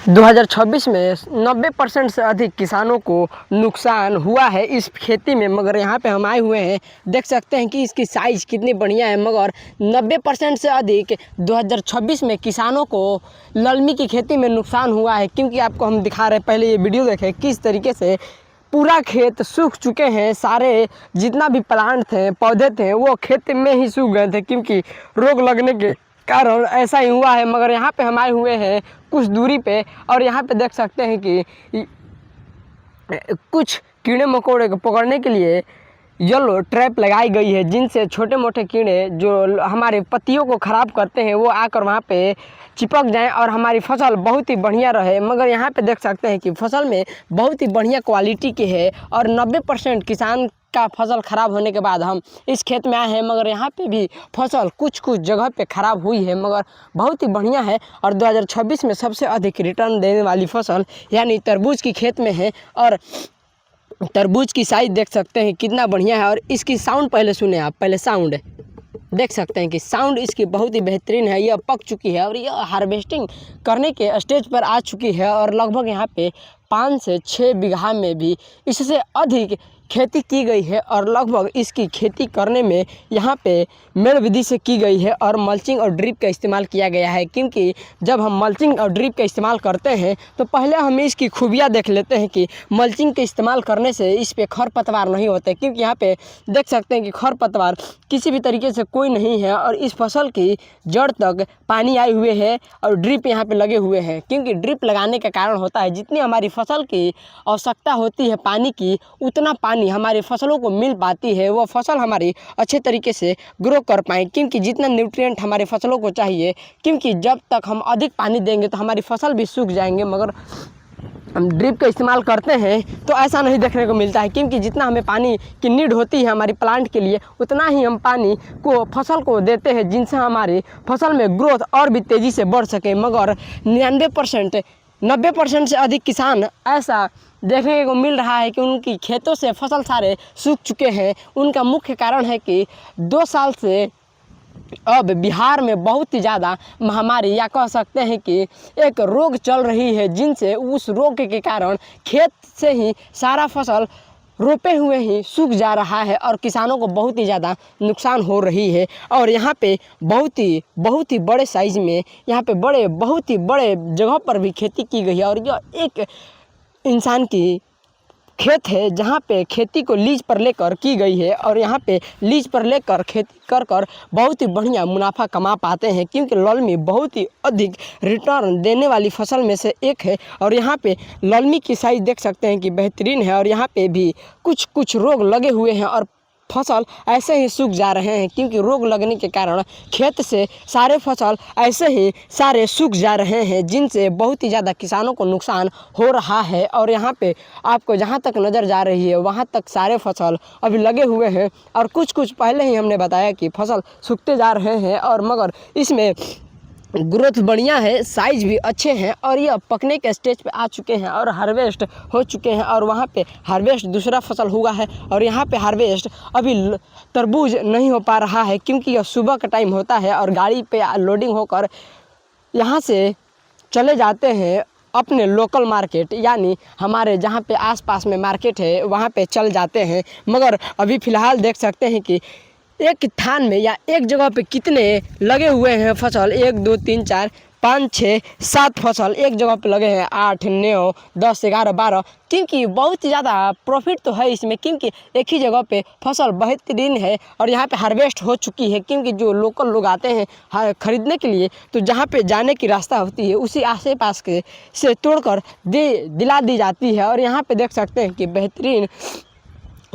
2026 में 90% से अधिक किसानों को नुकसान हुआ है इस खेती में। मगर यहाँ पे हम आए हुए हैं, देख सकते हैं कि इसकी साइज़ कितनी बढ़िया है। मगर 90% से अधिक 2026 में किसानों को ललमी की खेती में नुकसान हुआ है। क्योंकि आपको हम दिखा रहे हैं, पहले ये वीडियो देखें किस तरीके से पूरा खेत सूख चुके हैं। सारे जितना भी प्लांट थे, पौधे थे, वो खेत में ही सूख गए थे क्योंकि रोग लगने के कारण ऐसा ही हुआ है। मगर यहाँ पे हम आए हुए हैं कुछ दूरी पे, और यहाँ पे देख सकते हैं कि कुछ कीड़े मकोड़े को पकड़ने के लिए येलो ट्रैप लगाई गई है, जिनसे छोटे मोटे कीड़े जो हमारे पत्तियों को ख़राब करते हैं वो आकर वहाँ पे चिपक जाएं और हमारी फसल बहुत ही बढ़िया रहे। मगर यहाँ पे देख सकते हैं कि फसल में बहुत ही बढ़िया क्वालिटी की है और 90% किसान का फसल ख़राब होने के बाद हम इस खेत में आए हैं। मगर यहाँ पे भी फसल कुछ कुछ जगह पे ख़राब हुई है, मगर बहुत ही बढ़िया है। और 2026 में सबसे अधिक रिटर्न देने वाली फसल यानी तरबूज की खेत में है। और तरबूज की साइज़ देख सकते हैं कितना बढ़िया है। और इसकी साउंड पहले सुने आप, पहले साउंड देख सकते हैं कि साउंड इसकी बहुत ही बेहतरीन है। यह पक चुकी है और यह हार्वेस्टिंग करने के स्टेज पर आ चुकी है। और लगभग यहाँ पे 5 से 6 बीघा में भी इससे अधिक खेती की गई है। और लगभग इसकी खेती करने में यहाँ पे मेड़ विधि से की गई है और मल्चिंग और ड्रिप का इस्तेमाल किया गया है। क्योंकि जब हम मल्चिंग और ड्रिप का इस्तेमाल करते हैं तो पहले हम इसकी खूबियाँ देख लेते हैं कि मल्चिंग के इस्तेमाल करने से इस पे खरपतवार नहीं होते। क्योंकि यहाँ पे देख सकते हैं कि खरपतवार किसी भी तरीके से कोई नहीं है और इस फसल की जड़ तक पानी आए हुए है और ड्रिप यहाँ पे लगे हुए हैं। क्योंकि ड्रिप लगाने का कारण होता है जितनी हमारी फसल की आवश्यकता होती है पानी की, उतना पानी हमारी फसलों को मिल पाती है, वो फसल हमारी अच्छे तरीके से ग्रो कर पाएँ। क्योंकि जितना न्यूट्रिएंट हमारे फसलों को चाहिए, क्योंकि जब तक हम अधिक पानी देंगे तो हमारी फसल भी सूख जाएंगे। मगर हम ड्रिप का इस्तेमाल करते हैं तो ऐसा नहीं देखने को मिलता है। क्योंकि जितना हमें पानी की नीड होती है हमारी प्लांट के लिए, उतना ही हम पानी को फसल को देते हैं, जिनसे हमारी फसल में ग्रोथ और भी तेज़ी से बढ़ सके। मगर 90% से अधिक किसान ऐसा देखने को मिल रहा है कि उनकी खेतों से फसल सारे सूख चुके हैं। उनका मुख्य कारण है कि 2 साल से अब बिहार में बहुत ही ज़्यादा महामारी या कह सकते हैं कि एक रोग चल रही है, जिनसे उस रोग के कारण खेत से ही सारा फसल रोपे हुए ही सूख जा रहा है और किसानों को बहुत ही ज़्यादा नुकसान हो रही है। और यहाँ पे बहुत ही बड़े साइज़ में यहाँ पे बहुत ही बड़े जगह पर भी खेती की गई है। और यह एक इंसान की खेत है जहाँ पे खेती को लीज पर लेकर की गई है। और यहाँ पे लीज पर लेकर खेती कर बहुत ही बढ़िया मुनाफा कमा पाते हैं। क्योंकि ललमी बहुत ही अधिक रिटर्न देने वाली फसल में से एक है। और यहाँ पे ललमी की साइज़ देख सकते हैं कि बेहतरीन है। और यहाँ पे भी कुछ रोग लगे हुए हैं और फसल ऐसे ही सूख जा रहे हैं। क्योंकि रोग लगने के कारण खेत से सारे फसल ऐसे ही सारे सूख जा रहे हैं, जिनसे बहुत ही ज़्यादा किसानों को नुकसान हो रहा है। और यहाँ पे आपको जहाँ तक नज़र जा रही है वहाँ तक सारे फसल अभी लगे हुए हैं। और कुछ पहले ही हमने बताया कि फसल सूखते जा रहे हैं। और मगर इसमें ग्रोथ बढ़िया है, साइज़ भी अच्छे हैं और यह पकने के स्टेज पे आ चुके हैं और हार्वेस्ट हो चुके हैं। और वहाँ पे हार्वेस्ट दूसरा फसल हुआ है और यहाँ पे हार्वेस्ट अभी तरबूज नहीं हो पा रहा है। क्योंकि यह सुबह का टाइम होता है और गाड़ी पे लोडिंग होकर यहाँ से चले जाते हैं अपने लोकल मार्केट, यानी हमारे जहाँ पे आसपास में मार्केट है वहाँ पे चल जाते हैं। मगर अभी फ़िलहाल देख सकते हैं कि एक थान में या एक जगह पे कितने लगे हुए हैं फसल, 1 2 3 4 5 6 7 फसल एक जगह पे लगे हैं, 8 9 10 11 12। क्योंकि बहुत ही ज़्यादा प्रॉफिट तो है इसमें, क्योंकि एक ही जगह पे फसल बेहतरीन है और यहाँ पे हार्वेस्ट हो चुकी है। क्योंकि जो लोकल लोग आते हैं ख़रीदने के लिए, तो जहाँ पे जाने की रास्ता होती है उसी आसे पास के से तोड़कर दिला दी जाती है। और यहाँ पे देख सकते हैं कि बेहतरीन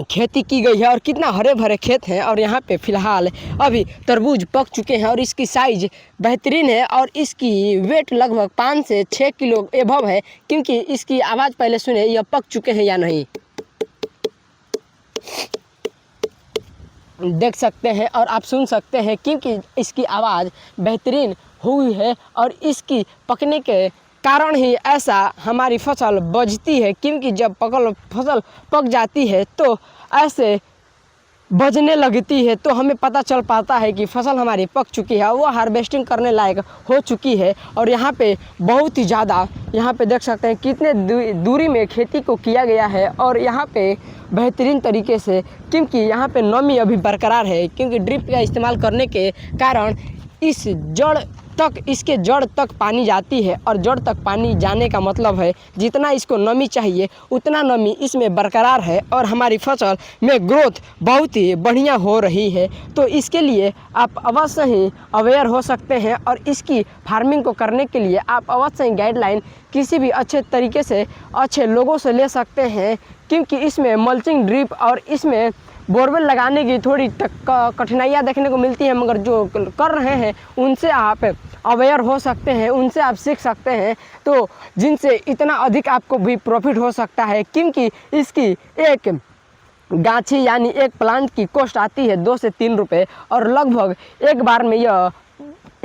खेती की गई है और कितना हरे भरे खेत हैं। और यहाँ पे फ़िलहाल अभी तरबूज पक चुके हैं और इसकी साइज़ बेहतरीन है और इसकी वेट लगभग 5 से 6 किलो एभव है। क्योंकि इसकी आवाज़ पहले सुने, यह पक चुके हैं या नहीं देख सकते हैं और आप सुन सकते हैं। क्योंकि इसकी आवाज़ बेहतरीन हुई है और इसकी पकने के कारण ही ऐसा हमारी फसल बचती है। क्योंकि जब फसल पक जाती है तो ऐसे बजने लगती है तो हमें पता चल पाता है कि फसल हमारी पक चुकी है, वो हार्वेस्टिंग करने लायक हो चुकी है। और यहाँ पे बहुत ही ज़्यादा, यहाँ पे देख सकते हैं कितने दूरी में खेती को किया गया है और यहाँ पे बेहतरीन तरीके से, क्योंकि यहाँ पे नमी अभी बरकरार है, क्योंकि ड्रिप का इस्तेमाल करने के कारण इस जड़ तक, इसके जड़ तक पानी जाती है और जड़ तक पानी जाने का मतलब है जितना इसको नमी चाहिए उतना नमी इसमें बरकरार है और हमारी फसल में ग्रोथ बहुत ही बढ़िया हो रही है। तो इसके लिए आप अवश्य ही अवेयर हो सकते हैं और इसकी फार्मिंग को करने के लिए आप अवश्य ही गाइडलाइन किसी भी अच्छे तरीके से अच्छे लोगों से ले सकते हैं, क्योंकि इसमें मल्चिंग ड्रिप और इसमें बोरवेल लगाने की थोड़ी कठिनाइयाँ देखने को मिलती हैं, मगर जो कर रहे हैं उनसे आप अवेयर हो सकते हैं, उनसे आप सीख सकते हैं, तो जिनसे इतना अधिक आपको भी प्रॉफिट हो सकता है। क्योंकि इसकी एक गांची यानी एक प्लांट की कॉस्ट आती है 2 से 3 रुपये और लगभग एक बार में यह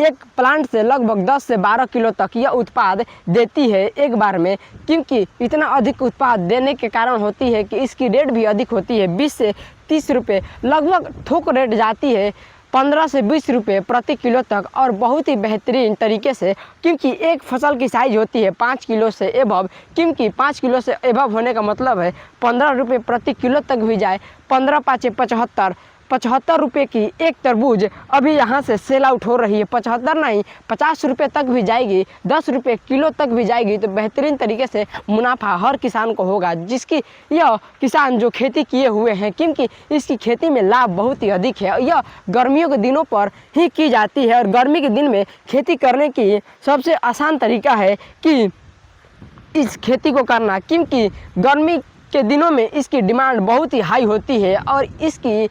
एक प्लांट से लगभग 10 से 12 किलो तक यह उत्पाद देती है एक बार में। क्योंकि इतना अधिक उत्पाद देने के कारण होती है कि इसकी रेट भी अधिक होती है, 20 से 30 रुपये लगभग थोक रेट जाती है, 15 से 20 रुपये प्रति किलो तक और बहुत ही बेहतरीन तरीके से। क्योंकि एक फसल की साइज़ होती है 5 किलो से एबव, क्योंकि 5 किलो से एबव होने का मतलब है 15 रुपये प्रति किलो तक भी जाए, 15 पाँचे 75 रुपये की एक तरबूज अभी यहाँ से सेल आउट हो रही है। 75 नहीं 50 रुपये तक भी जाएगी, 10 रुपये किलो तक भी जाएगी। तो बेहतरीन तरीके से मुनाफा हर किसान को होगा, जिसकी यह किसान जो खेती किए हुए हैं, क्योंकि इसकी खेती में लाभ बहुत ही अधिक है। यह गर्मियों के दिनों पर ही की जाती है और गर्मी के दिन में खेती करने की सबसे आसान तरीका है कि इस खेती को करना, क्योंकि गर्मी के दिनों में इसकी डिमांड बहुत ही हाई होती है और इसकी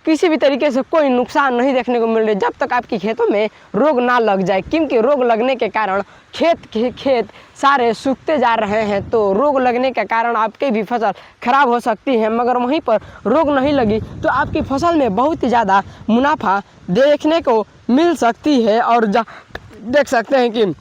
किसी भी तरीके से कोई नुकसान नहीं देखने को मिल रहा जब तक आपकी खेतों में रोग ना लग जाए। क्योंकि रोग लगने के कारण खेत सारे सूखते जा रहे हैं, तो रोग लगने के कारण आपकी भी फसल खराब हो सकती है। मगर वहीं पर रोग नहीं लगी तो आपकी फसल में बहुत ही ज़्यादा मुनाफा देखने को मिल सकती है। और देख सकते हैं कि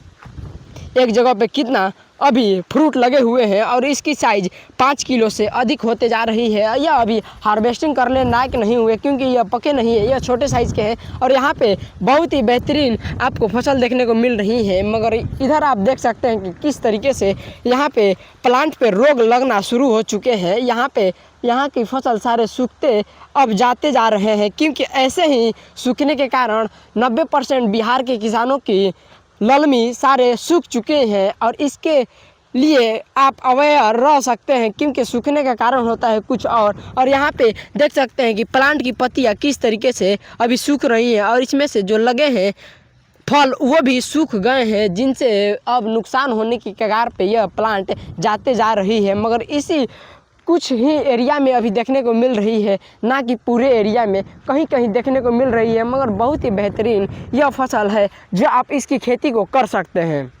एक जगह पे कितना अभी फ्रूट लगे हुए हैं और इसकी साइज़ 5 किलो से अधिक होते जा रही है। यह अभी हार्वेस्टिंग करने लायक नहीं हुए, क्योंकि यह पके नहीं है, यह छोटे साइज़ के हैं और यहाँ पे बहुत ही बेहतरीन आपको फसल देखने को मिल रही है। मगर इधर आप देख सकते हैं कि किस तरीके से यहाँ पे प्लांट पे रोग लगना शुरू हो चुके हैं। यहाँ की फसल सारे सूखते अब जाते जा रहे हैं, क्योंकि ऐसे ही सूखने के कारण 90% बिहार के किसानों की ललमी सारे सूख चुके हैं। और इसके लिए आप अवेयर रह सकते हैं, क्योंकि सूखने का कारण होता है कुछ और यहाँ पे देख सकते हैं कि प्लांट की पत्तियाँ किस तरीके से अभी सूख रही हैं और इसमें से जो लगे हैं फल वो भी सूख गए हैं, जिनसे अब नुकसान होने की कगार पे यह प्लांट जाते जा रही है। मगर इसी कुछ ही एरिया में अभी देखने को मिल रही है, ना कि पूरे एरिया में, कहीं कहीं देखने को मिल रही है। मगर बहुत ही बेहतरीन यह फसल है जो आप इसकी खेती को कर सकते हैं।